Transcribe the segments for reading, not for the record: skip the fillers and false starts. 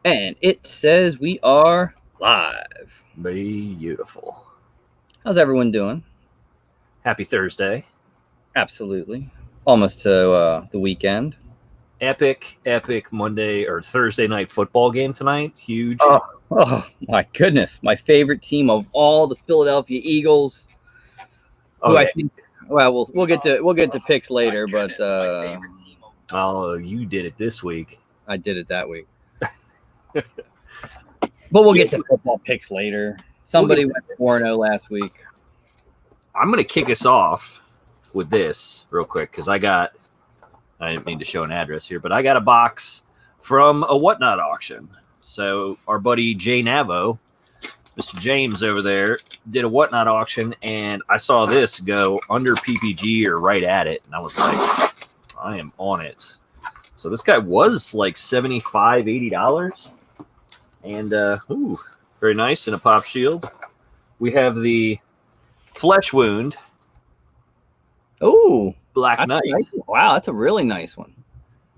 And it says we are live. Beautiful. How's everyone doing? Happy Thursday. Absolutely. Almost to the weekend. Epic Monday or Thursday night football game tonight. Huge. Oh my goodness. My favorite team of all, the Philadelphia Eagles. Who I think we'll get to picks later, but oh, you did it this week. I did it that week. But we'll get to football picks later. Somebody went 4-0 last week. I'm going to kick us off with this real quick because I didn't mean to show an address here, but I got a box from a Whatnot auction. So our buddy Jay Navo, Mr. James over there, did a Whatnot auction, and I saw this go under PPG or right at it, and I was like, I am on it. So this guy was like $75, $80. And, very nice in a pop shield. We have the Flesh Wound. Oh, Black Knight. Wow, that's a really nice one.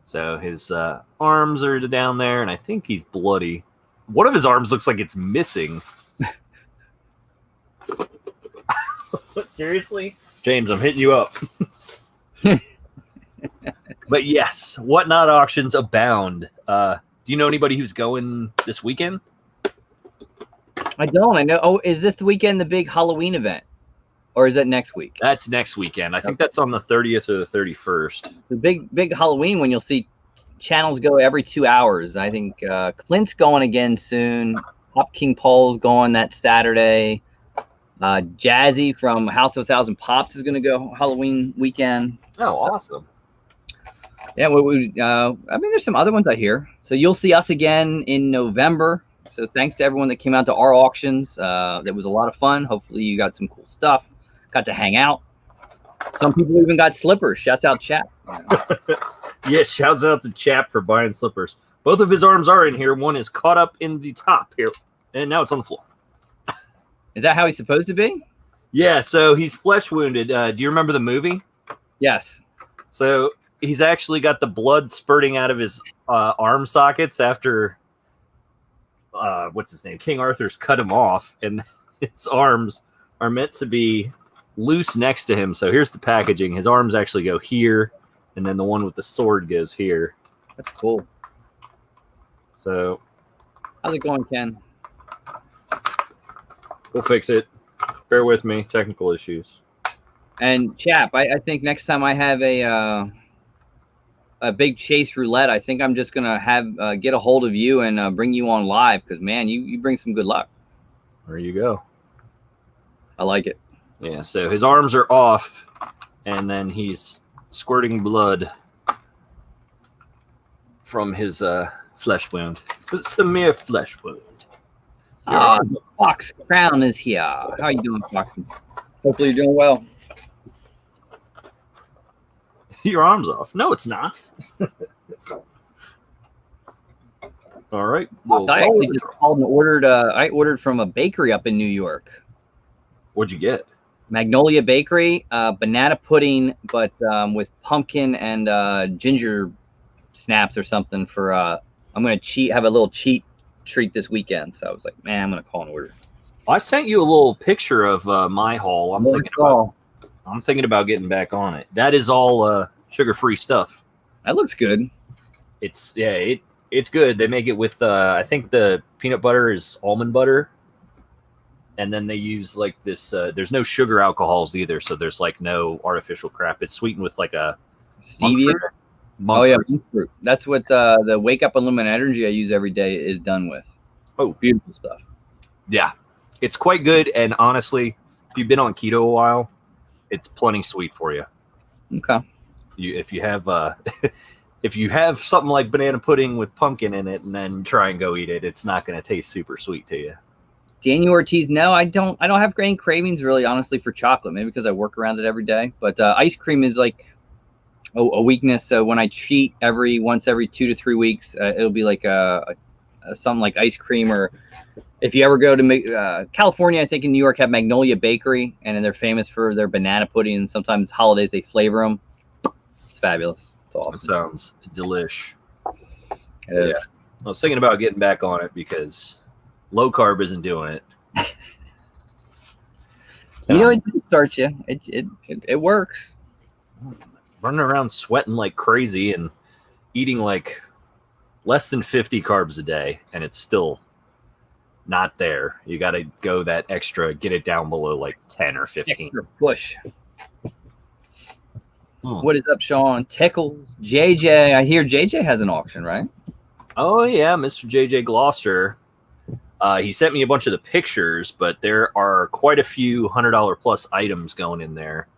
So his arms are down there, and I think he's bloody. One of his arms looks like it's missing. Seriously? James, I'm hitting you up. But yes, Whatnot auctions abound. Do you know anybody who's going this weekend? I don't. I know. Oh, is this weekend the big Halloween event? Or is that next week? That's next weekend. I think that's on the 30th or the 31st. The big Halloween when you'll see channels go every 2 hours. I think Clint's going again soon. Pop King Paul's going that Saturday. Jazzy from House of 1,000 Pops is going to go Halloween weekend. Oh, awesome. Yeah, I mean, there's some other ones I hear. So you'll see us again in November. So thanks to everyone that came out to our auctions. That was a lot of fun. Hopefully you got some cool stuff. Got to hang out. Some people even got slippers. Shouts out Chap. Yes, shouts out to Chap for buying slippers. Both of his arms are in here. One is caught up in the top here, and now it's on the floor. Is that how he's supposed to be? Yeah, so he's flesh wounded. Do you remember the movie? Yes. So he's actually got the blood spurting out of his arm sockets after, what's his name? King Arthur's cut him off, and his arms are meant to be loose next to him. So here's the packaging. His arms actually go here, and then the one with the sword goes here. That's cool. So how's it going, Ken? We'll fix it. Bear with me. Technical issues. And Chap, I think next time I have a big chase roulette, I think I'm just gonna have get a hold of you and bring you on live because man, you bring some good luck. There you go. I like it. Yeah. So his arms are off, and then he's squirting blood from his flesh wound. It's a mere flesh wound. Fox Crown is here. How are you doing, Fox? Hopefully you're doing well. Your arm's off. No, it's not. All right. I actually just called and ordered. I ordered from a bakery up in New York. What'd you get? Magnolia Bakery, banana pudding, but with pumpkin and ginger snaps or something for. I'm gonna have a little cheat treat this weekend. So I was like, man, I'm gonna call and order. I sent you a little picture of my haul. I'm thinking about getting back on it. That is all sugar-free stuff. That looks good. It's good. They make it with I think the peanut butter is almond butter, and then they use like this. There's no sugar alcohols either, so there's like no artificial crap. It's sweetened with like a stevia. Monk fruit. That's what the Wake Up Unlimited Energy I use every day is done with. Oh, beautiful stuff. Yeah, it's quite good. And honestly, if you've been on keto a while, it's plenty sweet for you. Okay. If you have something like banana pudding with pumpkin in it, and then try and go eat it, it's not going to taste super sweet to you. Daniel Ortiz, no, I don't have any cravings really, honestly, for chocolate. Maybe because I work around it every day. But ice cream is like a weakness. So when I cheat once every 2 to 3 weeks, it'll be like something like ice cream. Or if you ever go to California, I think in New York have Magnolia Bakery, and they're famous for their banana pudding. And sometimes holidays they flavor them. It's fabulous. It's awesome. It sounds delish. It is. I was thinking about getting back on it because low carb isn't doing it. You know, it starts you. It works. Running around sweating like crazy and eating like less than 50 carbs a day, and it's still not there. You got to go that extra, get it down below like 10 or 15. Extra push. What is up, Sean? Tickles. JJ. I hear JJ has an auction, right? Oh, yeah, Mr. JJ Gloucester. He sent me a bunch of the pictures, but there are quite a few $100 plus items going in there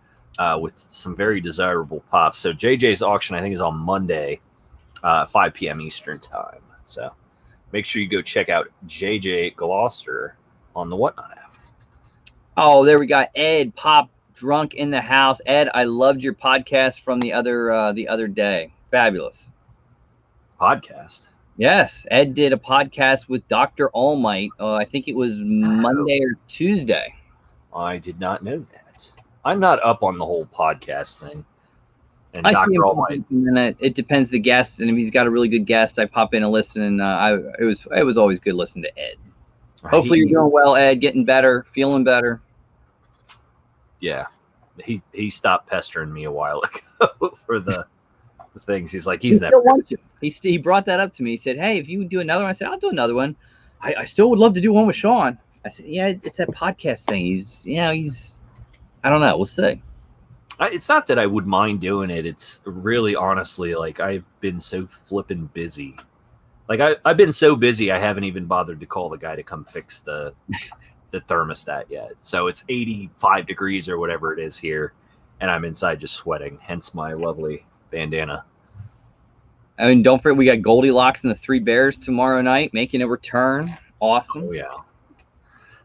with some very desirable pops. So JJ's auction, I think, is on Monday, 5 p.m. Eastern time. So make sure you go check out JJ Gloucester on the Whatnot app. Oh, there we got Ed Pop Drunk in the house. Ed, I loved your podcast from the other day. Fabulous. Podcast? Yes, Ed did a podcast with Dr. All Might. I think it was Monday or Tuesday. I did not know that. I'm not up on the whole podcast thing. And I Dr. see him, All Might. and then it depends the guest, and if he's got a really good guest, I pop in and listen. And it was always good listening to Ed. Hopefully you're doing well, Ed. Getting better, feeling better. Yeah, he stopped pestering me a while ago for the things. He's like, he's never want you. He brought that up to me. He said, "Hey, if you do another one," I said, "I'll do another one." I still would love to do one with Sean. I said, "Yeah, it's that podcast thing. He's I don't know. We'll see." It's not that I would mind doing it. It's really, honestly, like I've been so flippin' busy. Like I've been so busy, I haven't even bothered to call the guy to come fix the thermostat yet. So it's 85 degrees or whatever it is here, and I'm inside just sweating. Hence my lovely bandana. I mean, don't forget we got Goldilocks and the Three Bears tomorrow night making a return. Awesome. Oh yeah.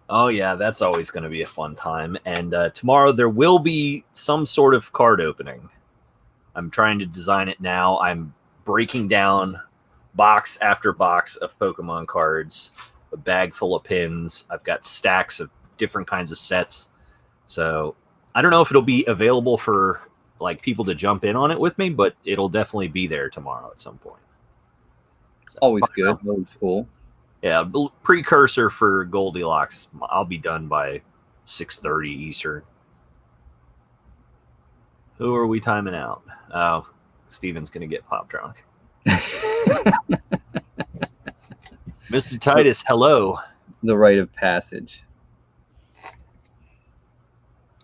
Oh yeah, that's always going to be a fun time. And tomorrow there will be some sort of card opening. I'm trying to design it now. I'm breaking down box after box of Pokemon cards, a bag full of pins. I've got stacks of different kinds of sets. So I don't know if it'll be available for like people to jump in on it with me, but it'll definitely be there tomorrow at some point. So, always good. Always cool. Yeah, precursor for Goldilocks. I'll be done by 6:30 Eastern. Who are we timing out? Oh, Steven's going to get pop drunk. Mr. Titus, hello. The rite of passage.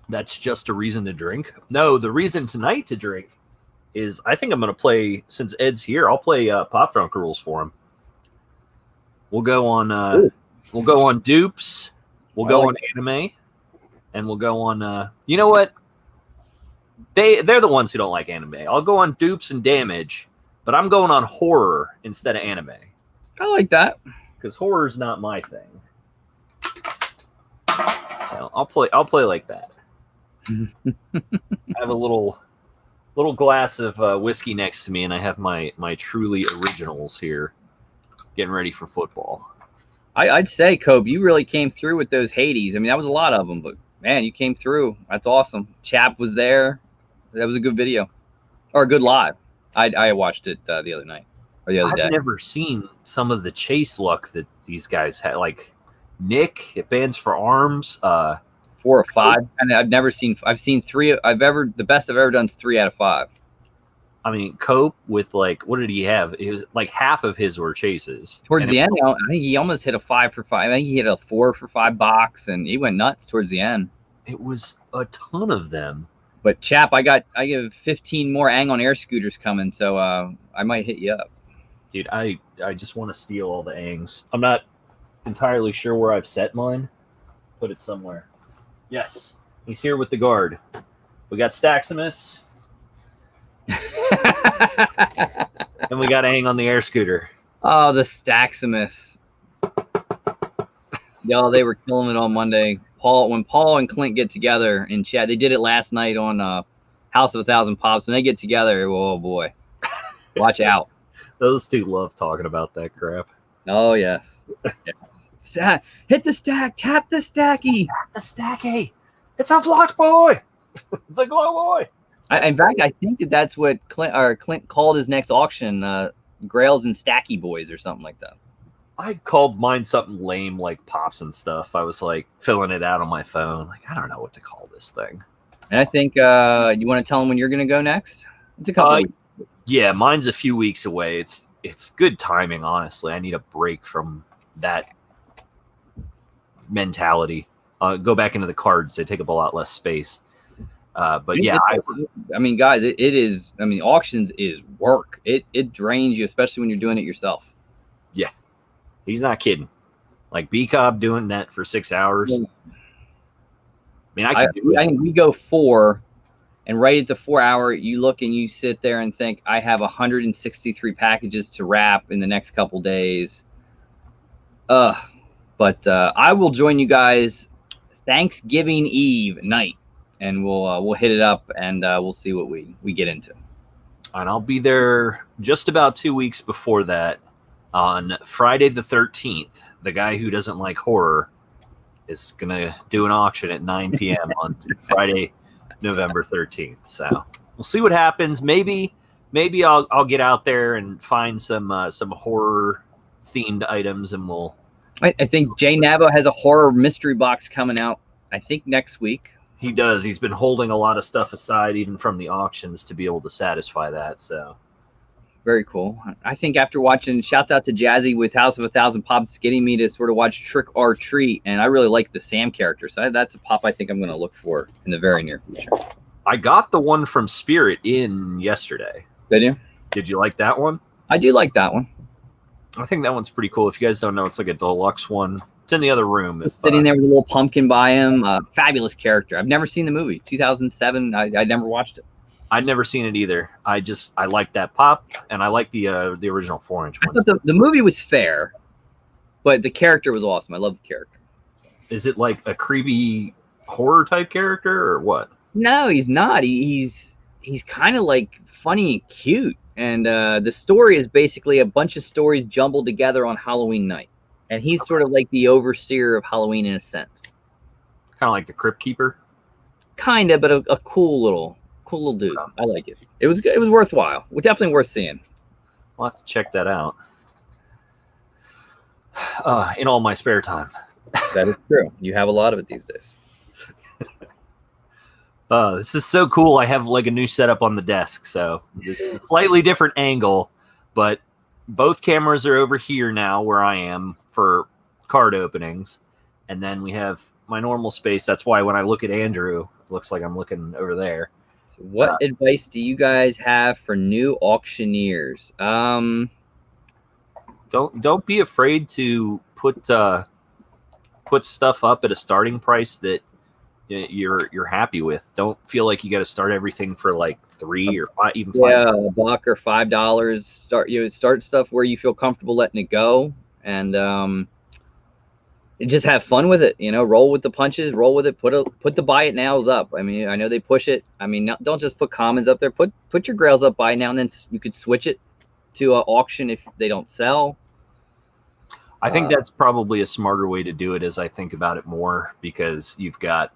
That's just a reason to drink? No, the reason tonight to drink is I think I'm going to play, since Ed's here, I'll play Pop Drunk rules for him. We'll go on dupes, we'll go on anime, and we'll go on you know what? They're the ones who don't like anime. I'll go on dupes and damage, but I'm going on horror instead of anime. I like that. Because horror's not my thing. So I'll play like that. I have a little glass of whiskey next to me, and I have my truly originals here, getting ready for football. I'd say, Kobe, you really came through with those Hades. I mean, that was a lot of them, but man, you came through. That's awesome. Chap was there. That was a good video, or a good live. I watched it the other night or the other day. I've never seen some of the chase luck that these guys had. Like Nick at Bands for Arms. 4 or 5, and I've seen 3. The best I've ever done is 3 out of 5. I mean, Cope with like, what did he have? It was like half of his were chases. Towards the end, I think he almost hit a 5 for 5. I think he hit a 4 for 5 box, and he went nuts towards the end. It was a ton of them. But Chap, I got 15 more Ang on air scooters coming, so I might hit you up. Dude, I just want to steal all the Angs. I'm not entirely sure where I've set mine. Put it somewhere. Yes, he's here with the guard. We got Staximus. And we got Ang on the air scooter. Oh, the Staximus. Yo, they were killing it on Monday. When Paul and Clint get together in chat, they did it last night on House of 1,000 Pops. When they get together, oh boy, watch out. Those two love talking about that crap. Oh yes. Yes. Hit the stack, tap the stacky. Tap the stacky. It's a flock boy. It's a glow boy. In fact, I think that's what Clint called his next auction. Grails and Stacky Boys or something like that. I called mine something lame like Pops and stuff. I was like filling it out on my phone. Like, I don't know what to call this thing. And I think you want to tell them when you're going to go next? It's a couple weeks. Yeah, mine's a few weeks away. It's good timing, honestly. I need a break from that mentality. Go back into the cards. They take up a lot less space. But yeah, I mean, guys, it is. I mean, auctions is work. It drains you, especially when you're doing it yourself. Yeah, he's not kidding. Like B-Cobb doing that for 6 hours. I mean, we go 4, and right at the 4 hour, you look and you sit there and think, I have 163 packages to wrap in the next couple days. But I will join you guys Thanksgiving Eve night, and we'll hit it up, and we'll see what we get into. And I'll be there just about 2 weeks before that on Friday the 13th. The guy who doesn't like horror is going to do an auction at 9 p.m. on Friday, November 13th. So we'll see what happens. Maybe I'll get out there and find some horror themed items, and we'll. I think Jay Navo has a horror mystery box coming out, I think, next week. He does. He's been holding a lot of stuff aside, even from the auctions, to be able to satisfy that. So very cool. I think after watching, shouts out to Jazzy with House of 1,000 Pops getting me to sort of watch Trick or Treat, and I really like the Sam character. So that's a pop I think I'm going to look for in the very near future. I got the one from Spirit in yesterday. Did you? Did you like that one? I do like that one. I think that one's pretty cool. If you guys don't know, it's like a deluxe one. It's in the other room. Sitting there with a little pumpkin by him. Fabulous character. I've never seen the movie. 2007. I never watched it. I'd never seen it either. I like that pop, and I like the original 4-inch one. I thought the movie was fair, but the character was awesome. I love the character. Is it like a creepy horror type character or what? No, he's not. He's kind of like funny and cute. And the story is basically a bunch of stories jumbled together on Halloween night. And he's sort of like the overseer of Halloween in a sense. Kind of like the Crypt Keeper? Kind of, but a cool little dude. I like it. It was good. It was worthwhile. Definitely worth seeing. I'll have to check that out. In all my spare time. That is true. You have a lot of it these days. This is so cool. I have like a new setup on the desk, so this is a slightly different angle, but both cameras are over here now where I am for card openings, and then we have my normal space. That's why when I look at Andrew, it looks like I'm looking over there. So what advice do you guys have for new auctioneers? Don't be afraid to put stuff up at a starting price that you're happy with. Don't feel like you got to start everything for like $3 or $5, even $5. Yeah, $1 or $5. Start stuff where you feel comfortable letting it go, and just have fun with it. Roll with the punches, roll with it. Put the buy it nows up. I mean, I know they push it. I mean, don't just put commons up there. Put your grails up buy now, and then you could switch it to an auction if they don't sell. I think that's probably a smarter way to do it, as I think about it more, because you've got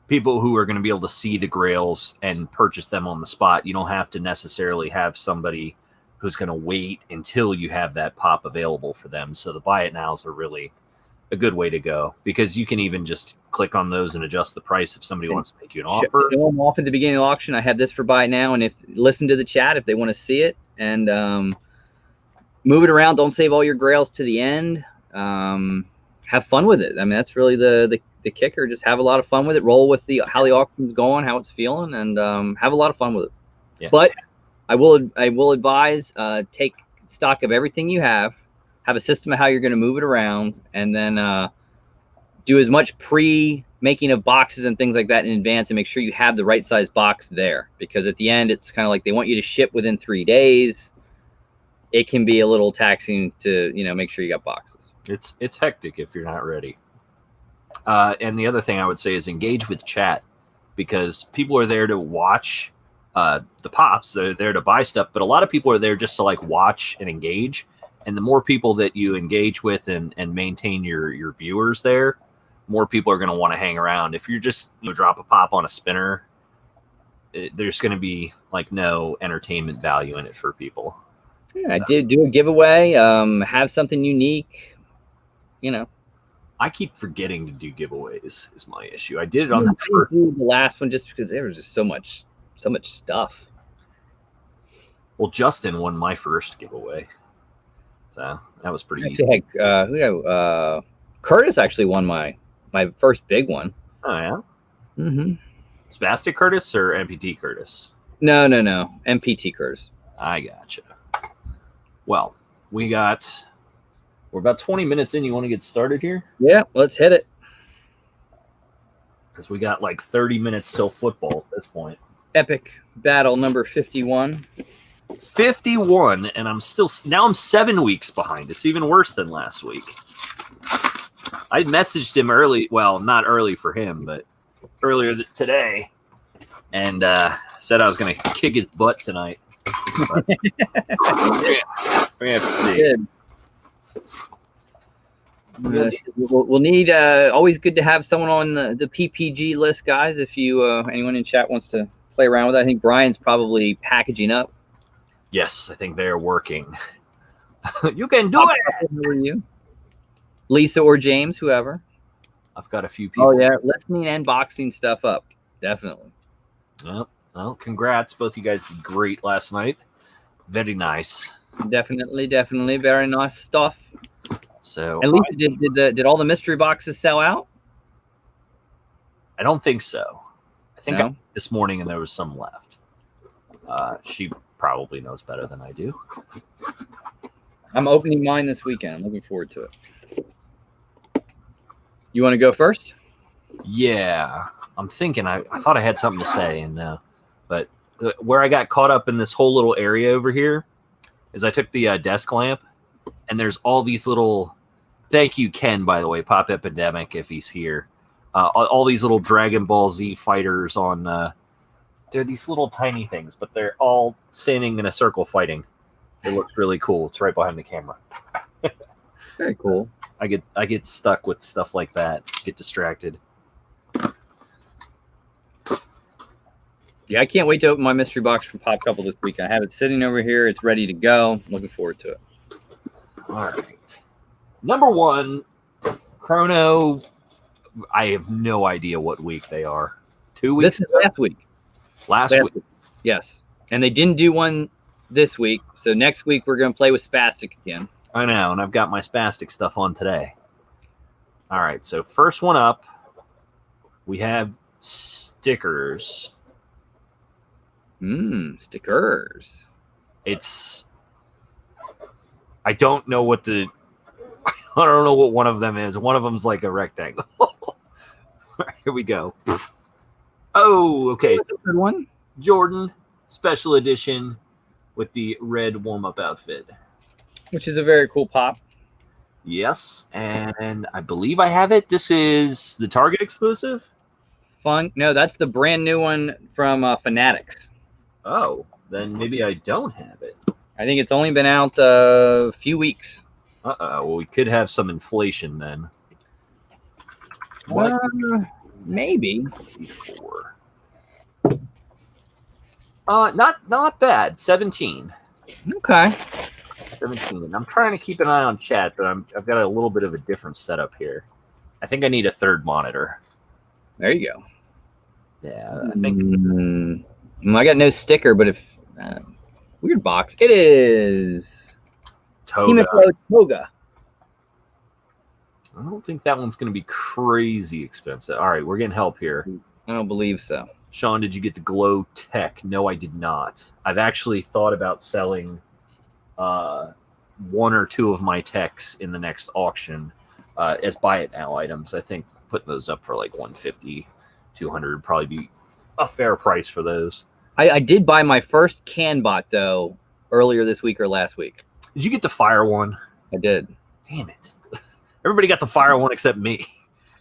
people who are going to be able to see the grails and purchase them on the spot. You don't have to necessarily have somebody who's going to wait until you have that pop available for them. So the buy it nows are really a good way to go, because you can even just click on those and adjust the price if somebody wants to make you an offer. Show them off at the beginning of the auction. I have this for buy it now, and listen to the chat if they want to see it, and move it around. Don't save all your grails to the end. Have fun with it. I mean, that's really the kicker. Just have a lot of fun with it. Roll with how the auction's going, how it's feeling, and have a lot of fun with it. Yeah. But I will advise, take stock of everything you have a system of how you're going to move it around, and then do as much pre-making of boxes and things like that in advance, and make sure you have the right size box there, because at the end it's kind of like they want you to ship within 3 days. It can be a little taxing to make sure you got boxes. It's hectic if you're not ready. And the other thing I would say is engage with chat, because people are there to watch the pops. They're there to buy stuff, but a lot of people are there just to like watch and engage. And the more people that you engage with and maintain your viewers there, more people are going to want to hang around. If you're just drop a pop on a spinner, there's going to be like no entertainment value in it for people. Yeah, I did do a giveaway. Have something unique. You know, I keep forgetting to do giveaways. Is my issue. I did it I on the didn't first. do the last one just because there was just so much stuff. Well, Justin won my first giveaway, so that was pretty easy. Actually, Curtis actually won my first big one. Oh yeah. Mm-hmm. Spastic Curtis or MPT Curtis? No, MPT Curtis. I gotcha. Well, we're about 20 minutes in. You want to get started here? Yeah, let's hit it. Because we got like 30 minutes till football at this point. Epic battle number 51. 51, and I'm 7 weeks behind. It's even worse than last week. I messaged him early. Well, not early for him, but earlier today, and said I was going to kick his butt tonight. We're gonna have to see. We'll need always good to have someone on the PPG list, guys. If you anyone in chat wants to play around with it, I think Brian's probably packaging up. Yes, I think they're working. You can do it. Who are you? Lisa or James, whoever. I've got a few people. Oh yeah, listening and boxing stuff up, definitely. Well, congrats, both you guys did great last night. Very nice. Definitely, very nice stuff. So, and Lisa, did all the mystery boxes sell out? I don't think so. I think No? this morning and there was some left. She probably knows better than I do. I'm opening mine this weekend. I'm looking forward to it. You want to go first? Yeah, I'm thinking. I thought I had something to say, and but where I got caught up in this whole little area over here is I took the desk lamp, and there's all these little. Thank you, Ken, by the way, Pop Epidemic, if he's here. All these little Dragon Ball Z fighters on. They're these little tiny things, but they're all standing in a circle fighting. It looks really cool. It's right behind the camera. Very cool. I get stuck with stuff like that. Get distracted. Yeah, I can't wait to open my mystery box from Pop Couple this week. I have it sitting over here. It's ready to go. Looking forward to it. All right. Number one, Chrono. I have no idea what week they are. 2 weeks? This is last week. Last week. Yes. And they didn't do one this week. So next week we're going to play with Spastic again. I know, and I've got my Spastic stuff on today. All right, so first one up, we have stickers. Stickers. I don't know what I don't know what one of them is. One of them's like a rectangle. Here we go. Oh, okay. That's a good one. Jordan special edition with the red warm-up outfit. Which is a very cool pop. Yes, and I believe I have it. This is the Target exclusive? Fun. No, that's the brand new one from Fanatics. Oh, then maybe I don't have it. I think it's only been out a few weeks. Well, we could have some inflation then. Maybe. Before. Not bad. 17. Okay. 17. I'm trying to keep an eye on chat, but I've got a little bit of a different setup here. I think I need a third monitor. There you go. Yeah, I think. I got no sticker, but if weird box, it is Toga. Toga. I don't think that one's going to be crazy expensive. All right, we're getting help here. I don't believe so. Sean, did you get the Glow Tech? No, I did not. I've actually thought about selling one or two of my techs in the next auction as buy it now items. I think putting those up for like 150, 200 would probably be a fair price for those. I did buy my first CanBot though earlier this week or last week. Did you get the fire one? I did. Damn it. Everybody got the fire one except me.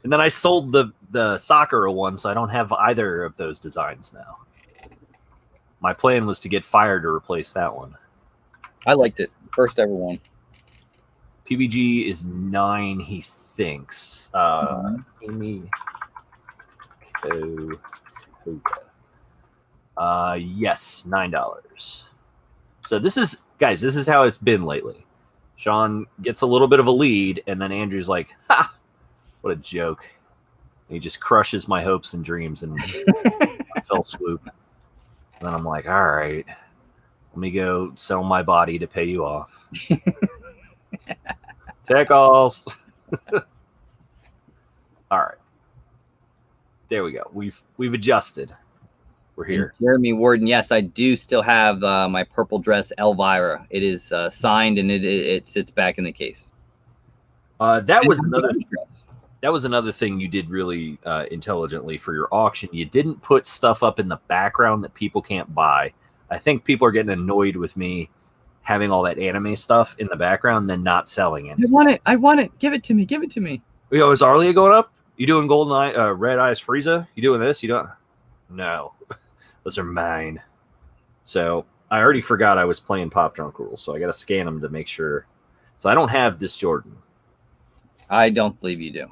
And then I sold the Sakura one, so I don't have either of those designs now. My plan was to get fire to replace that one. I liked it. First ever one. PBG is 9, he thinks. Amy Kotoga. Yes, $9. So this is guys, this is how it's been lately. Sean gets a little bit of a lead, and then Andrew's like, "Ha! What a joke!" And he just crushes my hopes and dreams in a fell swoop. And then I'm like, "All right, let me go sell my body to pay you off." Tech alls. All right, there we go. We've adjusted. We're here. And Jeremy Warden, yes, I do still have my purple dress Elvira. It is signed and it sits back in the case. That was another thing you did really intelligently for your auction. You didn't put stuff up in the background that people can't buy. I think people are getting annoyed with me having all that anime stuff in the background and then not selling it. I want it. Give it to me. Give it to me. Yo, is Arlia going up? You doing Golden Eye, Red Eyes Frieza? You doing this? You don't? No. Those are mine. So I already forgot I was playing Pop Drunk rules, so I got to scan them to make sure. So I don't have this Jordan. I don't believe you do.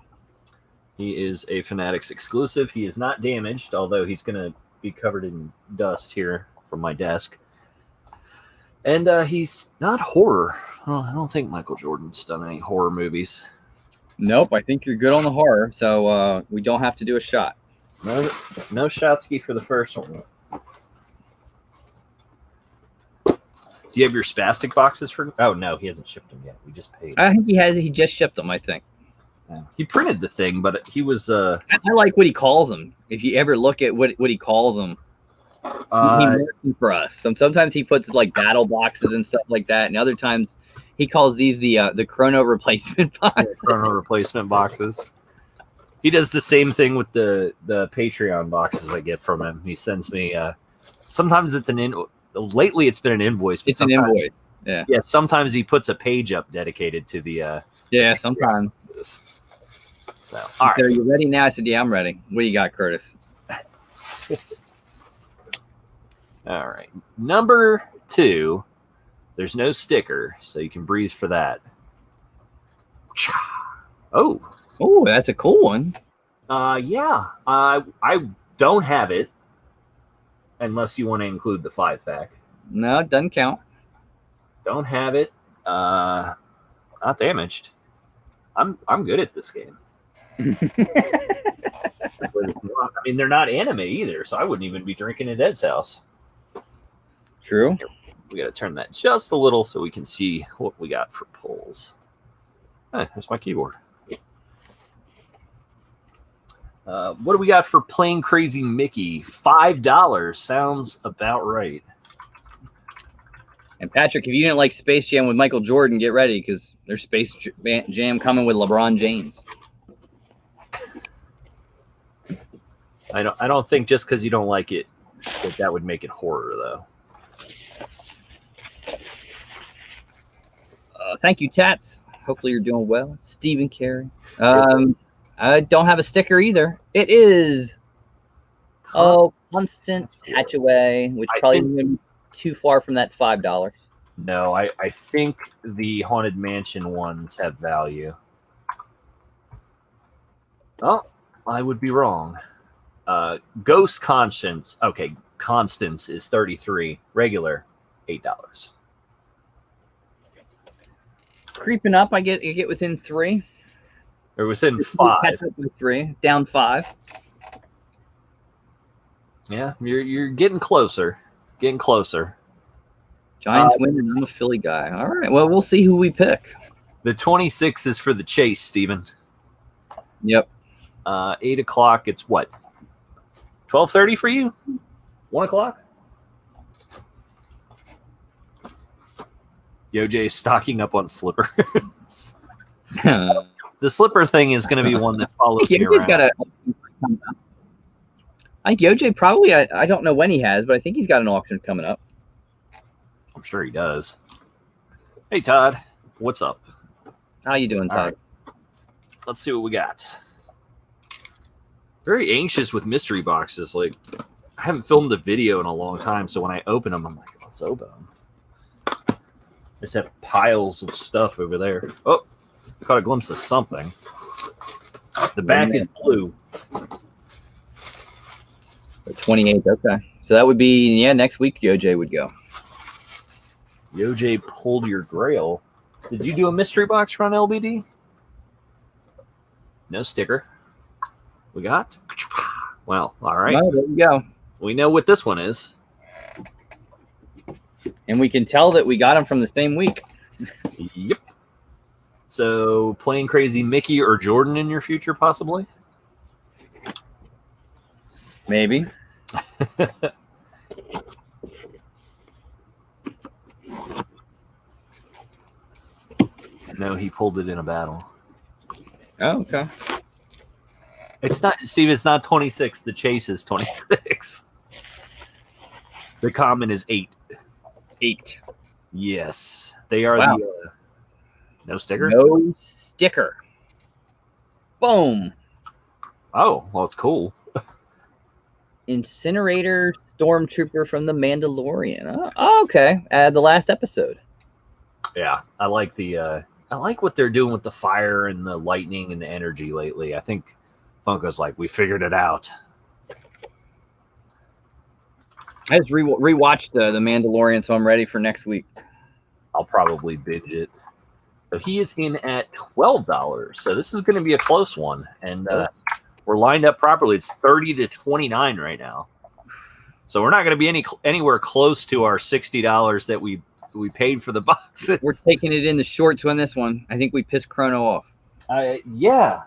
He is a Fanatics exclusive. He is not damaged, although he's going to be covered in dust here from my desk. And he's not horror. Oh, I don't think Michael Jordan's done any horror movies. Nope, I think you're good on the horror, so we don't have to do a shot. No Shotsky for the first one. Do you have your spastic boxes for? Oh no, he hasn't shipped them yet. We just paid. I think he has. He just shipped them. I think. Yeah. He printed the thing, but he was. I like what he calls them. If you ever look at what he calls them, he marks them for us. Sometimes he puts like battle boxes and stuff like that, and other times he calls these the chrono replacement boxes. Yeah, chrono replacement boxes. He does the same thing with the Patreon boxes I get from him. He sends me. Sometimes it's lately it's been an invoice. It's an invoice. Yeah. Yeah. Sometimes he puts a page up dedicated to the. Yeah. Sometimes. So, all right. Are you ready now? I said, yeah, I'm ready. What do you got, Curtis? All right. Number 2. There's no sticker, so you can breathe for that. Oh, that's a cool one. Yeah. I don't have it, unless you want to include the 5-pack. No, it doesn't count. Don't have it. Not damaged. I'm good at this game. I mean, they're not anime either, so I wouldn't even be drinking at Ed's house. True. We got to turn that just a little so we can see what we got for pulls. There's my keyboard. What do we got for Plain Crazy Mickey? $5 sounds about right. And Patrick, if you didn't like Space Jam with Michael Jordan, get ready because there's Space Jam coming with LeBron James. I don't think just because you don't like it that would make it horror though. Thank you, Tats. Hopefully you're doing well. Stephen Carey. I don't have a sticker either. It is Constant Hatchaway, which probably isn't too far from that $5. No, I think the Haunted Mansion ones have value. Oh, I would be wrong. Ghost Constance. Okay, Constance is $33. Regular, $8. Creeping up, I get within 3. Or within 5. Catch up with 3, down 5. Yeah, you're getting closer. Getting closer. Giants win, and I'm a Philly guy. All right, well, we'll see who we pick. The 26 is for the chase, Steven. Yep. 8 o'clock, it's what? 12:30 for you? 1 o'clock? Yojay's stocking up on slippers. The slipper thing is going to be one that follows me around. I think Yojay probably, I don't know when he has, but I think he's got an auction coming up. I'm sure he does. Hey, Todd. What's up? How you doing, Todd? Right. Let's see what we got. Very anxious with mystery boxes. Like, I haven't filmed a video in a long time, so when I open them, I'm like, let's open them. I just have piles of stuff over there. Oh, I caught a glimpse of something. The back is blue. The 28th, okay. So that would be, next week Yojay would go. OJ pulled your grail. Did you do a mystery box run, LBD? No sticker. We got? Well, all right. Well, there you go. We know what this one is. And we can tell that we got them from the same week. Yep. So, playing crazy Mickey or Jordan in your future, possibly? Maybe. No, he pulled it in a battle. Oh, okay. It's not, Steve, it's not 26. The chase is 26. The common is 8. 8. Yes. They are Wow. the no sticker? No sticker. Boom. Oh, well, it's cool. Incinerator Stormtrooper from The Mandalorian. Oh, okay. The last episode. Yeah, I like the I like what they're doing with the fire and the lightning and the energy lately. I think Funko's like, we figured it out. I just rewatched the Mandalorian, so I'm ready for next week. I'll probably binge it. So he is in at $12. So this is going to be a close one, and we're lined up properly. It's 30 to 29 right now. So we're not going to be anywhere close to our $60 that we paid for the boxes. We're taking it in the shorts on this one. I think we pissed Chrono off. Yeah.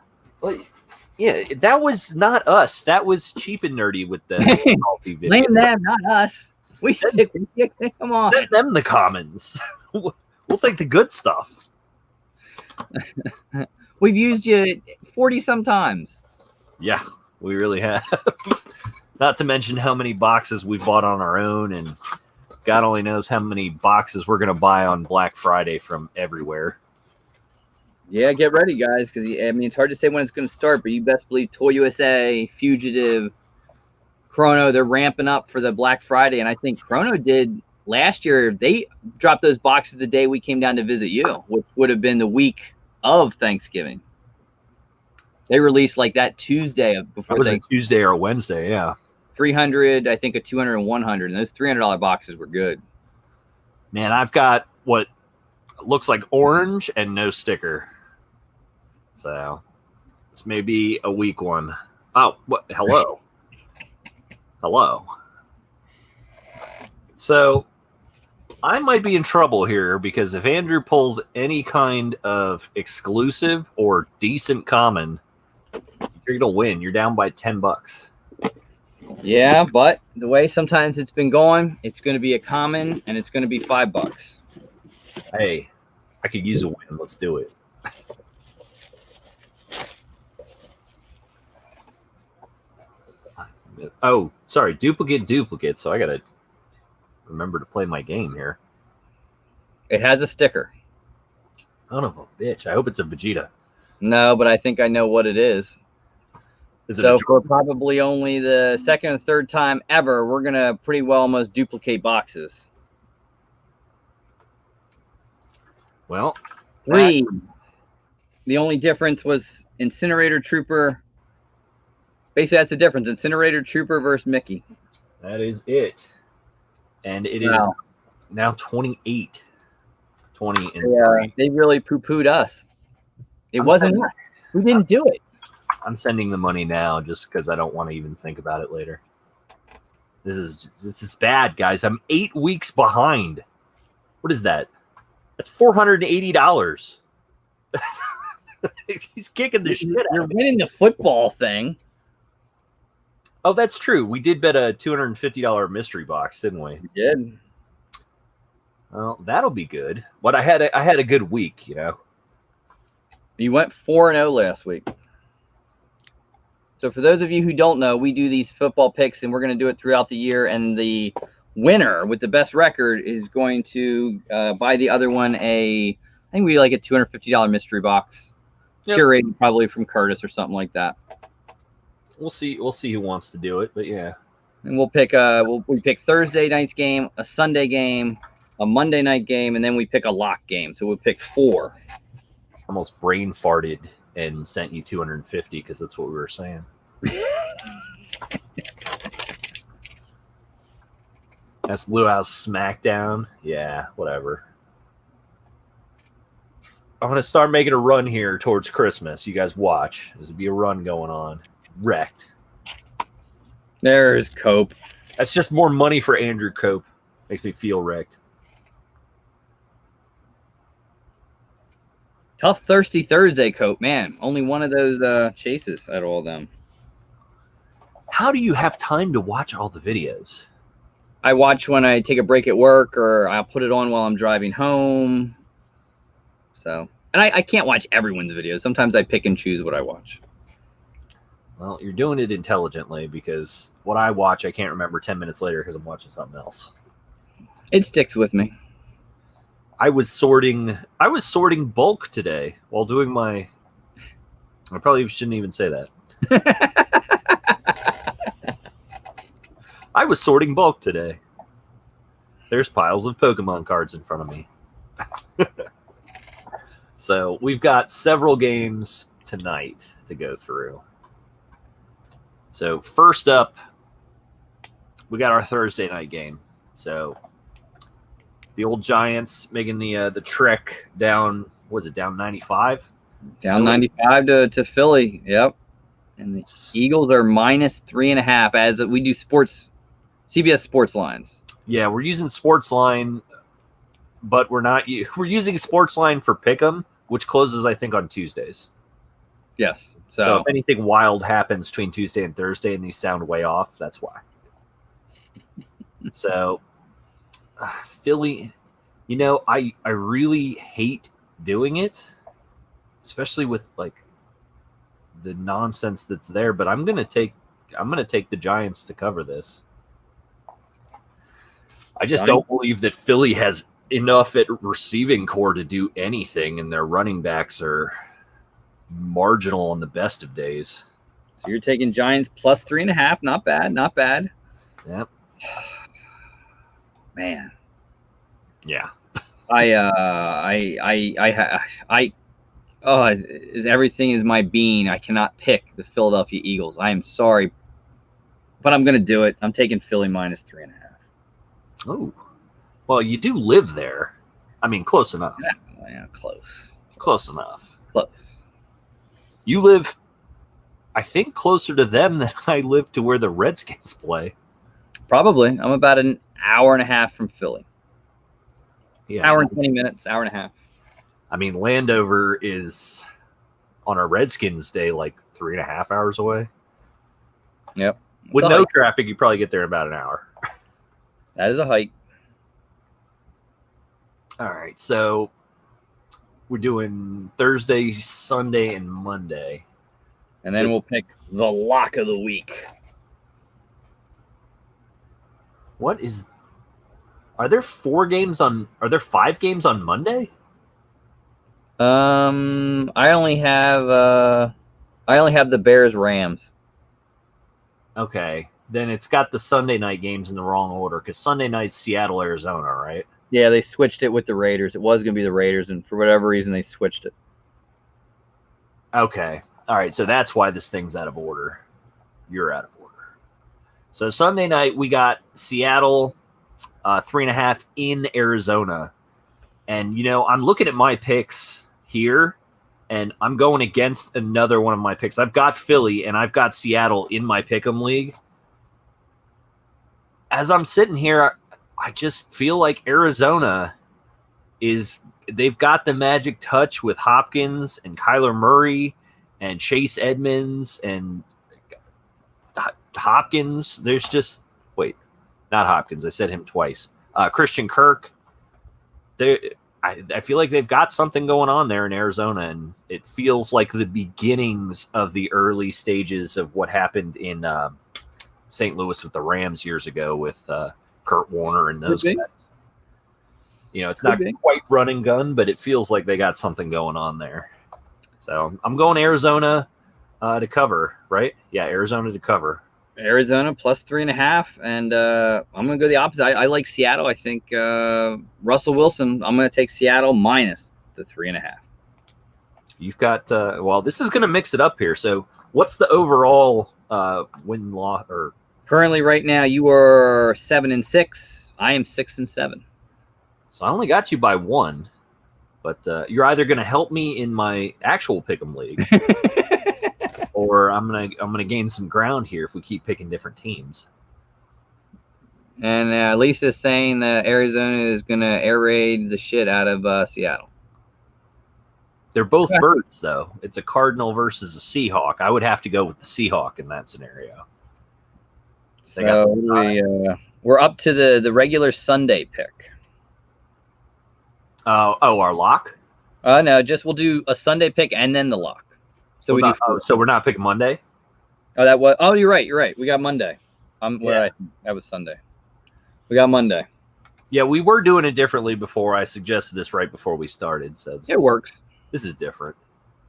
Yeah, that was not us. That was Cheap and Nerdy with the multi video. Blame them, not us. We stick with you. Come on. Send them the commons. We'll take the good stuff. We've used you 40 sometimes. Yeah, we really have. Not to mention how many boxes we bought on our own, and God only knows how many boxes we're going to buy on Black Friday from everywhere. Yeah, get ready, guys, because I mean it's hard to say when it's going to start, but you best believe Toy USA, Fugitive, Chrono, they're ramping up for the Black Friday, and I think Chrono did last year. They dropped those boxes the day we came down to visit you, which would have been the week of Thanksgiving. They released like that Tuesday before. That was a Tuesday or a Wednesday, yeah. 300, I think a 200 and 100, and those $300 boxes were good. Man, I've got what looks like orange and no sticker. So this may be a weak one. Oh, what? Hello. Hello. So I might be in trouble here because if Andrew pulls any kind of exclusive or decent common, you're going to win. You're down by $10. Yeah, but the way sometimes it's been going, it's going to be a common and it's going to be $5. Hey, I could use a win. Let's do it. Oh, sorry. Duplicate. So I got to remember to play my game here. It has a sticker. Son of a bitch. I hope it's a Vegeta. No, but I think I know what it is. Is it So for probably only the second or third time ever, we're going to pretty well almost duplicate boxes. Well, 3. The only difference was Incinerator Trooper. Basically, that's the difference. Incinerator Trooper versus Mickey. that is it. And it is now 28. 20 and 3. They really poo-pooed us. It wasn't us. We didn't do it. I'm sending the money now just because I don't want to even think about it later. This is bad, guys. I'm 8 weeks behind. What is that? That's $480. He's kicking the shit out You're of me. winning the football thing. Oh, that's true. We did bet a $250 mystery box, didn't we? We did. Well, that'll be good. But I had a good week, you know. You went 4-0 last week. So for those of you who don't know, we do these football picks, and we're going to do it throughout the year. And the winner with the best record is going to buy the other one I think we like a $250 mystery box, curated probably from Curtis or something like that. We'll see who wants to do it, but yeah. And we'll pick we pick Thursday night's game, a Sunday game, a Monday night game, and then we pick a lock game. So we'll pick 4. Almost brain farted and sent you 250 because that's what we were saying. That's LUAU SmackDown. Yeah, whatever. I'm going to start making a run here towards Christmas. You guys watch. There's going to be a run going on. Wrecked. There's Cope. That's just more money for Andrew Cope. Makes me feel wrecked. Tough, thirsty Thursday, Cope. Man, only one of those chases out of all of them. How do you have time to watch all the videos? I watch when I take a break at work, or I'll put it on while I'm driving home. So, and I can't watch everyone's videos. Sometimes I pick and choose what I watch. Well, you're doing it intelligently, because what I watch, I can't remember 10 minutes later because I'm watching something else. It sticks with me. I was sorting bulk today while doing my. I probably shouldn't even say that. I was sorting bulk today. There's piles of Pokemon cards in front of me. So we've got several games tonight to go through. So first up, we got our Thursday night game. So the old Giants making the trek down. Was it down 95? Down 95 to Philly. Yep. And the Eagles are -3.5 as we do CBS sports lines. Yeah, we're using Sportsline, but we're not. We're using Sportsline for Pick'em, which closes, I think, on Tuesdays. Yes. So if anything wild happens between Tuesday and Thursday and these sound way off, that's why. So Philly, I really hate doing it, especially with like the nonsense that's there. But I'm gonna take the Giants to cover this. I just don't believe that Philly has enough at receiving core to do anything, and their running backs are marginal on the best of days. So you're taking Giants +3.5. Not bad. Not bad. Yep. Man. Yeah. Everything is my being. I cannot pick the Philadelphia Eagles. I am sorry, but I'm going to do it. I'm taking Philly -3.5. Oh, well, you do live there. I mean, close enough. Yeah, close. Close enough. Close. You live, I think, closer to them than I live to where the Redskins play. Probably. I'm about an hour and a half from Philly. Yeah, hour and 20 minutes, hour and a half. I mean, Landover is on a Redskins day like 3.5 hours away. Yep. With no traffic, you probably get there in about an hour. That is a hike. All right, so we're doing Thursday, Sunday, and Monday. And then we'll pick the lock of the week. Are there 5 games on Monday? I only have the Bears Rams. Okay. Then it's got the Sunday night games in the wrong order, because Sunday night's Seattle, Arizona, right? Yeah, they switched it with the Raiders. It was going to be the Raiders, and for whatever reason, they switched it. Okay. All right, so that's why this thing's out of order. You're out of order. So Sunday night, we got Seattle 3.5 in Arizona. And, I'm looking at my picks here, and I'm going against another one of my picks. I've got Philly, and I've got Seattle in my Pick'em League. As I'm sitting here, I just feel like Arizona they've got the magic touch with Hopkins and Kyler Murray and Chase Edmonds and Hopkins. Not Hopkins. I said him twice. Christian Kirk. I feel like they've got something going on there in Arizona, and it feels like the beginnings of the early stages of what happened in St. Louis with the Rams years ago with Kurt Warner and those guys. It's not quite run and gun, but it feels like they got something going on there. So I'm going Arizona to cover, right? Yeah, Arizona to cover. Arizona +3.5, and I'm going to go the opposite. I like Seattle. I think Russell Wilson. I'm going to take Seattle -3.5. You've got this is going to mix it up here. So what's the overall win-loss? Or currently right now you are 7-6. I am 6-7. So I only got you by 1, but you're either going to help me in my actual pick'em league, or I'm gonna gain some ground here if we keep picking different teams. And Lisa's saying that Arizona is going to air raid the shit out of Seattle. They're both birds, though. It's a Cardinal versus a Seahawk. I would have to go with the Seahawk in that scenario. So we're up to the regular Sunday pick. Our lock? No, we'll do a Sunday pick and then the lock. So we're not picking Monday? You're right. We got Monday. That was Sunday. We got Monday. Yeah, we were doing it differently before. I suggested this right before we started. So it works. This is different.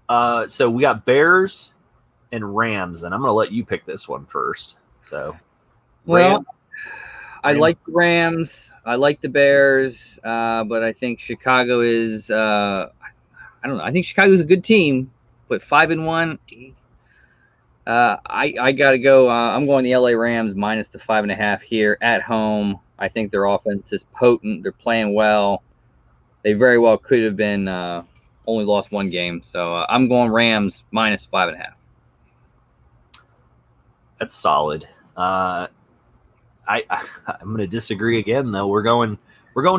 So we got Bears and Rams, and I'm going to let you pick this one first. So, I like the Rams. I like the Bears, but I think Chicago is. I don't know. I think Chicago's a good team, but 5-1. I gotta go. I'm going the LA Rams minus the 5.5 here at home. I think their offense is potent. They're playing well. They very well could have been only lost one game, so I'm going Rams minus 5.5. That's solid. I'm going to disagree again, though. We're going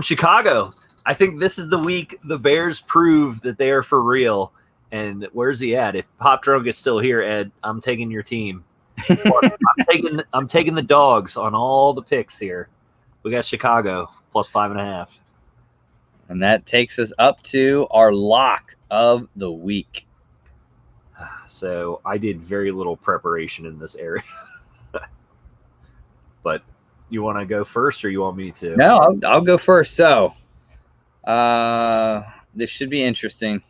Chicago. I think this is the week the Bears prove that they are for real. And where's he at? If Pop Drunk is still here, Ed, I'm taking your team. I'm taking the dogs on all the picks here. We got Chicago plus 5.5. And that takes us up to our lock of the week. So I did very little preparation in this area. But you want to go first or you want me to? No, I'll go first. So this should be interesting.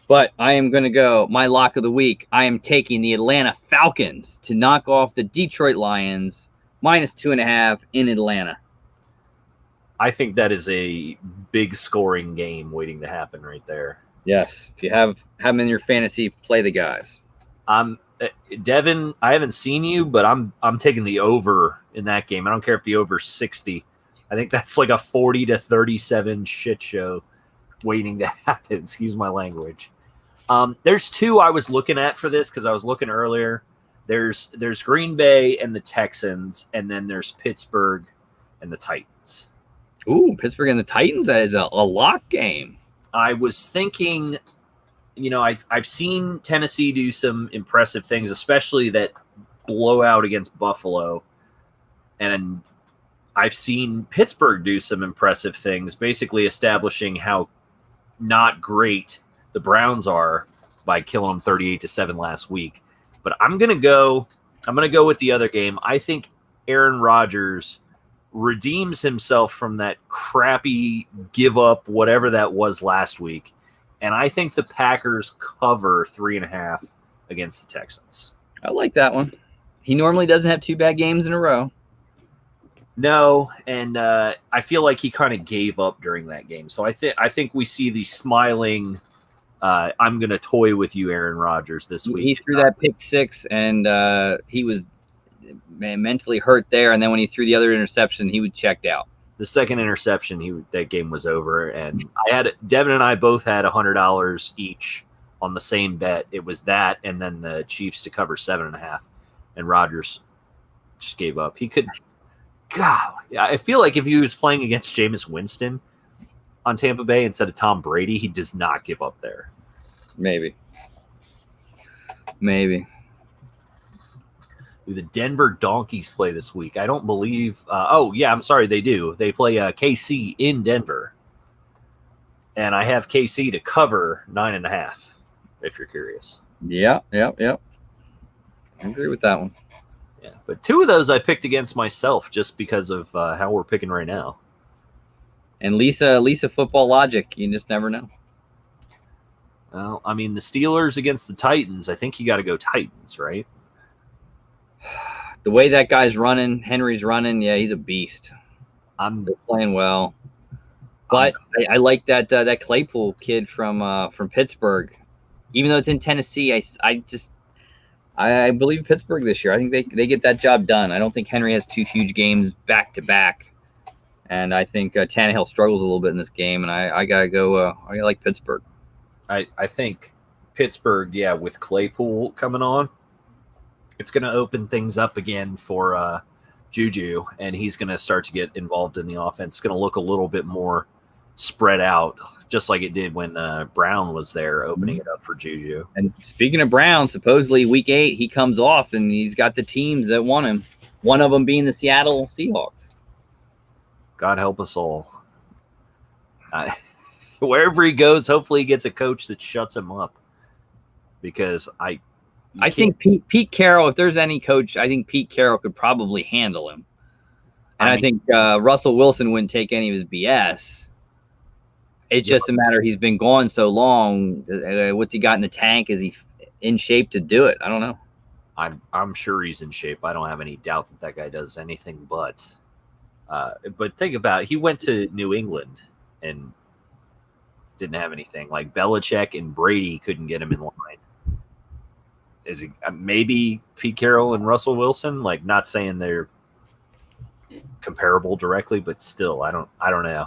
But I am going to go my lock of the week. I am taking the Atlanta Falcons to knock off the Detroit Lions minus 2.5 in Atlanta. I think that is a big scoring game waiting to happen right there. Yes. If you have them in your fantasy, play the guys. Devin, I haven't seen you, but I'm taking the over in that game. I don't care if the over's 60. I think that's like a 40-37 shit show waiting to happen. Excuse my language. There's two I was looking at for this because I was looking earlier. There's Green Bay and the Texans, and then there's Pittsburgh and the Titans. Ooh, Pittsburgh and the Titans? That is a lock game. I was thinking, I've seen Tennessee do some impressive things, especially that blowout against Buffalo. And I've seen Pittsburgh do some impressive things, basically establishing how not great the Browns are by killing them 38-7 last week. But I'm gonna go with the other game. I think Aaron Rodgers redeems himself from that crappy give up, whatever that was last week. And I think the Packers cover 3.5 against the Texans. I like that one. He normally doesn't have two bad games in a row. No, and I feel like he kind of gave up during that game. So I think we see the smiling, I'm going to toy with you, Aaron Rodgers, this week. He threw that pick six, and he was mentally hurt there. And then when he threw the other interception, he was checked out. The second interception, that game was over. And Devin and I both had $100 each on the same bet. It was that, and then the Chiefs to cover 7.5. And Rodgers just gave up. He could. God, I feel like if he was playing against Jameis Winston on Tampa Bay instead of Tom Brady, he does not give up there. Maybe. The Denver Donkeys play this week. I don't believe. I'm sorry, they do. They play KC in Denver, and I have KC to cover 9.5. If you're curious. Yeah. I agree with that one. Yeah, but two of those I picked against myself just because of how we're picking right now. And Lisa football logic, you just never know. Well, I mean, the Steelers against the Titans, I think you got to go Titans, right? The way that guy's running, Henry's running, yeah, he's a beast. They're playing well. But I like that Claypool kid from Pittsburgh. Even though it's in Tennessee, I believe Pittsburgh this year. I think they get that job done. I don't think Henry has two huge games back to back. And I think Tannehill struggles a little bit in this game, and I gotta go. I like Pittsburgh. I think Pittsburgh, yeah, with Claypool coming on, it's going to open things up again for Juju, and he's going to start to get involved in the offense. It's going to look a little bit more spread out, just like it did when Brown was there, opening it up for Juju. And speaking of Brown, supposedly Week 8 he comes off, and he's got the teams that want him. One of them being the Seattle Seahawks. God help us all. Wherever he goes, hopefully he gets a coach that shuts him up. Because I think Pete Carroll, if there's any coach, I think Pete Carroll could probably handle him. And I think Russell Wilson wouldn't take any of his BS. It's just a matter he's been gone so long. What's he got in the tank? Is he in shape to do it? I don't know. I'm sure he's in shape. I don't have any doubt that guy does anything but think about it. He went to New England and didn't have anything. Like Belichick and Brady couldn't get him in line. Is he maybe Pete Carroll and Russell Wilson? Like, not saying they're comparable directly, but still, I don't know.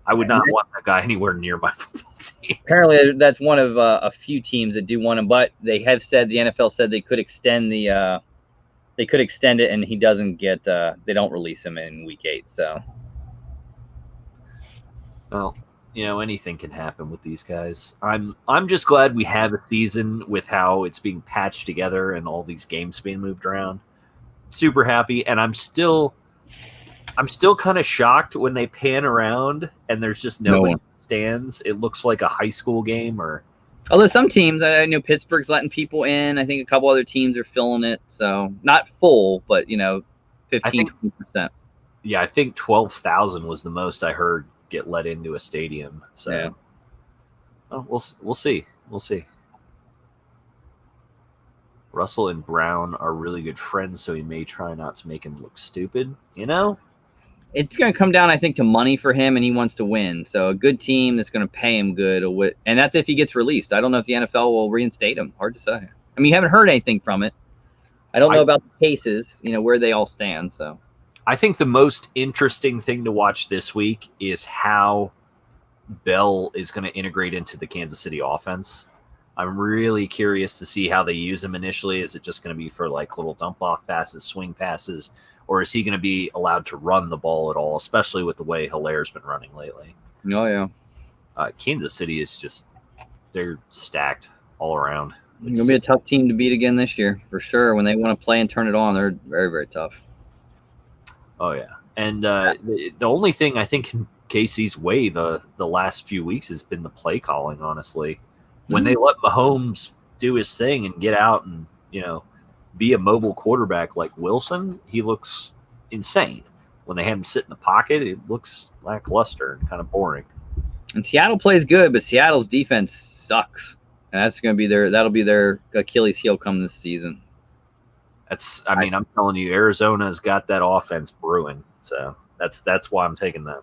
I would not want that guy anywhere near my football team. Apparently, that's one of a few teams that do want him, but they have said the NFL said they could extend it, and he doesn't get. They don't release him in Week 8. So, well, anything can happen with these guys. I'm just glad we have a season with how it's being patched together and all these games being moved around. Super happy, and I'm still kind of shocked when they pan around and there's just nobody stands. It looks like a high school game. Although some teams, I know Pittsburgh's letting people in. I think a couple other teams are filling it, so not full, but 15-20%. Yeah, I think 12,000 was the most I heard get let into a stadium. So yeah. Well, we'll see. We'll see. Russell and Brown are really good friends, so he may try not to make him look stupid. It's going to come down, I think, to money for him, and he wants to win. So a good team that's going to pay him good, and that's if he gets released. I don't know if the NFL will reinstate him. Hard to say. I mean, you haven't heard anything from it. I don't know about the cases, where they all stand. So I think the most interesting thing to watch this week is how Bell is going to integrate into the Kansas City offense. I'm really curious to see how they use him initially. Is it just going to be for like little dump-off passes, swing passes, or is he going to be allowed to run the ball at all, especially with the way Hilaire's been running lately? Oh, yeah. Kansas City is just – they're stacked all around. It's going to be a tough team to beat again this year, for sure. When they want to play and turn it on, they're very, very tough. Oh, yeah. And the only thing I think in KC's way the last few weeks has been the play calling, honestly. When they let Mahomes do his thing and get out and, be a mobile quarterback like Wilson, he looks insane. When they have him sit in the pocket, it looks lackluster and kind of boring. And Seattle plays good, but Seattle's defense sucks. And that's going to be that'll be their Achilles heel come this season. I'm telling you, Arizona's got that offense brewing. So that's why I'm taking that.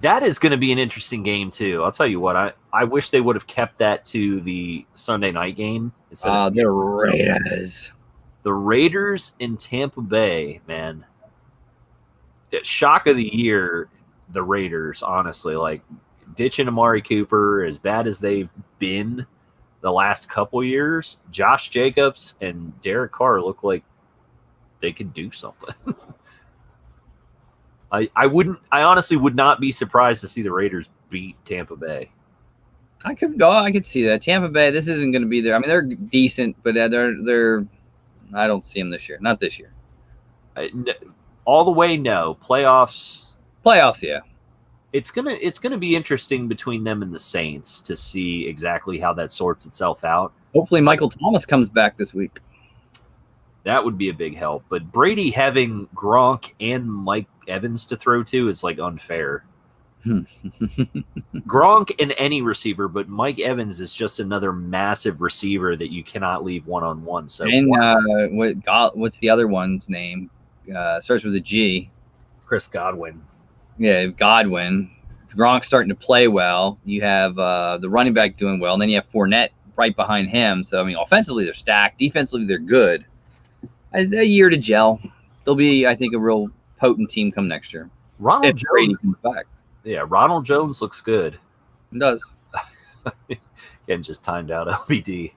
That is going to be an interesting game too. I'll tell you what, I wish they would have kept that to the Sunday night game instead of the Raiders. The Raiders in Tampa Bay, man. The shock of the year, the Raiders, honestly, like ditching Amari Cooper, as bad as they've been the last couple years, Josh Jacobs and Derek Carr look like they could do something. I honestly would not be surprised to see the Raiders beat Tampa Bay. I could see that. Tampa Bay, this isn't going to be there. I mean, they're decent, but they're I don't see them this year. Not this year. All the way, no. Playoffs, yeah. It's gonna be interesting between them and the Saints to see exactly how that sorts itself out. Hopefully Michael Thomas comes back this week. That would be a big help. But Brady having Gronk and Mike Evans to throw to is like unfair. Gronk and any receiver, but Mike Evans is just another massive receiver that you cannot leave one-on-one. So, and what's the other one's name? Starts with a G. Chris Godwin. Yeah, Godwin. Gronk's starting to play well. You have the running back doing well, and then you have Fournette right behind him. So, I mean, offensively they're stacked. Defensively they're good. A year to gel. They'll be, I think, a real potent team come next year. Ronald If Brady Jones. comes back. Yeah, Ronald Jones looks good. It does. Again, just timed out LBD.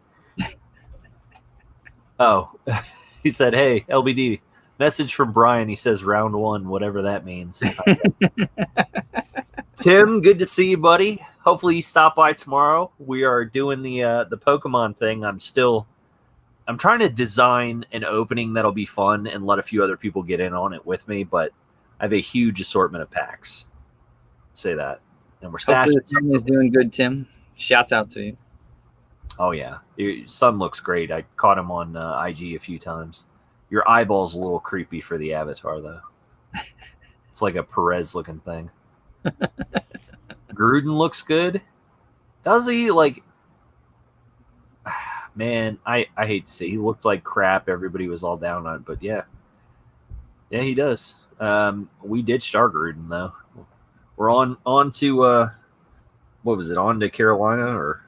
Oh, he said, "Hey, LBD, message from Brian." He says, "Round 1, whatever that means." Tim, good to see you, buddy. Hopefully, you stop by tomorrow. We are doing the Pokemon thing. I'm trying to design an opening that'll be fun and let a few other people get in on it with me. But I have a huge assortment of packs. Say that, and we're Hopefully stashing. the family is doing good, Tim. Shouts out to you. Oh, yeah. Your son looks great. I caught him on IG a few times. Your eyeball's a little creepy for the avatar, though. It's like a Perez-looking thing. Gruden looks good. Does he? Like, man, I hate to say he looked like crap. Everybody was all down on it, but yeah. Yeah, he does. We ditched our Gruden, though. We're on to, what was it, on to Carolina or...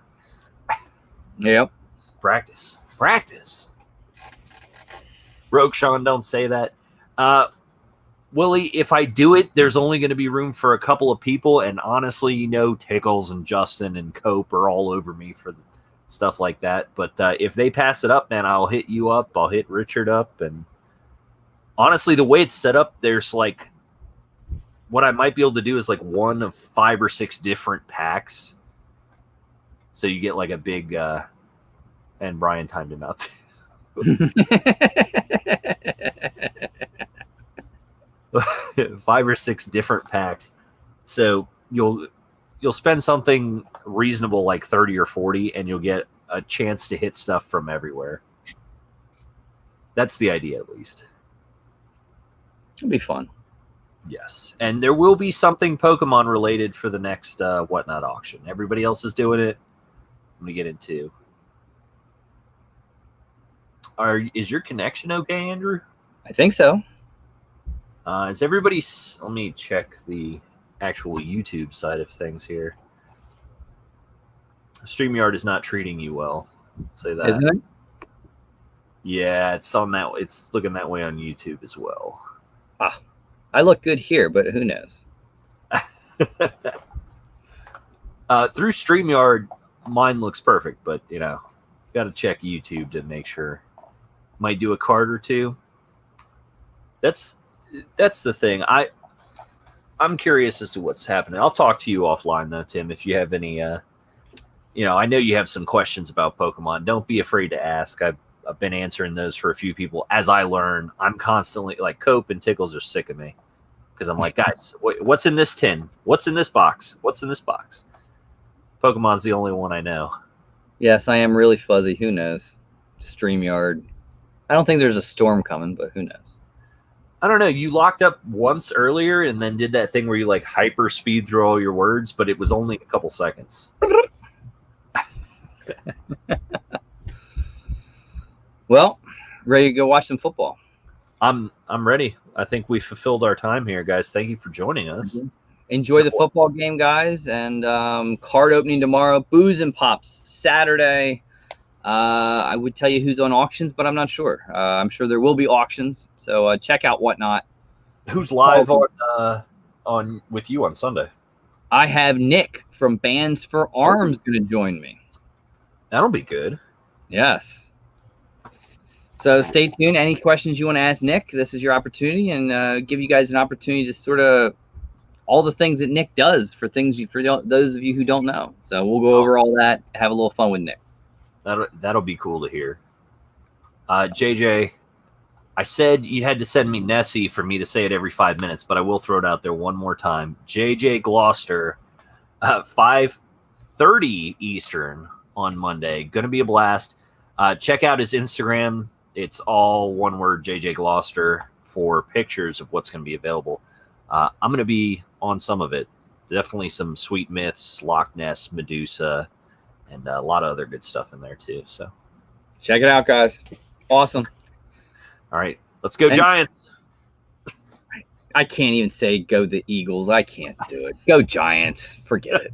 Yep. Practice. Broke Sean, don't say that. Willie, if I do it, there's only going to be room for a couple of people. And honestly, Tickles and Justin and Cope are all over me for stuff like that. But if they pass it up, man, I'll hit you up. I'll hit Richard up. And honestly, the way it's set up, there's like, what I might be able to do is like one of 5 or 6 different packs. So you get like a big, and Brian timed him out. 5 or 6 different packs. So you'll spend something reasonable like 30 or 40, and you'll get a chance to hit stuff from everywhere. That's the idea, at least. It'll be fun. Yes, and there will be something Pokemon related for the next Whatnot auction. Everybody else is doing it. Let me get into. Is your connection okay, Andrew? I think so. Is everybody? Let me check the actual YouTube side of things here. StreamYard is not treating you well. I'll say that. Isn't it? Yeah, it's on that. It's looking that way on YouTube as well. I look good here, but who knows? Through StreamYard, mine looks perfect, but got to check YouTube to make sure. Might do a card or two. That's the thing. I'm curious as to what's happening. I'll talk to you offline though, Tim, if you have any. I know you have some questions about Pokemon. Don't be afraid to ask. I've been answering those for a few people. As I learn, I'm constantly like Cope and Tickles are sick of me because I'm like, guys, what's in this tin? What's in this box? What's in this box? Pokemon's the only one I know. Yes, I am really fuzzy. Who knows? StreamYard. I don't think there's a storm coming, but who knows? I don't know. You locked up once earlier and then did that thing where you like hyper speed through all your words, but it was only a couple seconds. Well, ready to go watch some football. I'm ready. I think we fulfilled our time here, guys. Thank you for joining us. Enjoy the football game, guys, and card opening tomorrow. Booze and Pops Saturday. I would tell you who's on auctions, but I'm not sure. I'm sure there will be auctions, so check out Whatnot. Who's live on with you on Sunday? I have Nick from Bands for Arms going to join me. That'll be good. Yes. So stay tuned. Any questions you want to ask Nick, this is your opportunity, and give you guys an opportunity to sort of all the things that Nick does for those of you who don't know. So we'll go over all that, have a little fun with Nick. That'll be cool to hear. JJ, I said you had to send me Nessie for me to say it every 5 minutes, but I will throw it out there one more time. JJ Gloucester, 5:30 Eastern on Monday. Going to be a blast. Check out his Instagram. It's all one word, JJ Gloucester, for pictures of what's going to be available. I'm going to be on some of it. Definitely some Sweet Myths, Loch Ness, Medusa, and a lot of other good stuff in there too. So check it out, guys. Awesome. All right, let's go Giants. I can't even say go the Eagles. I can't do it. Go Giants. Forget it.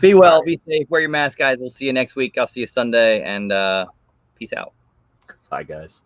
Be well. Right. Be safe. Wear your mask, guys. We'll see you next week. I'll see you Sunday, and peace out. Bye, guys.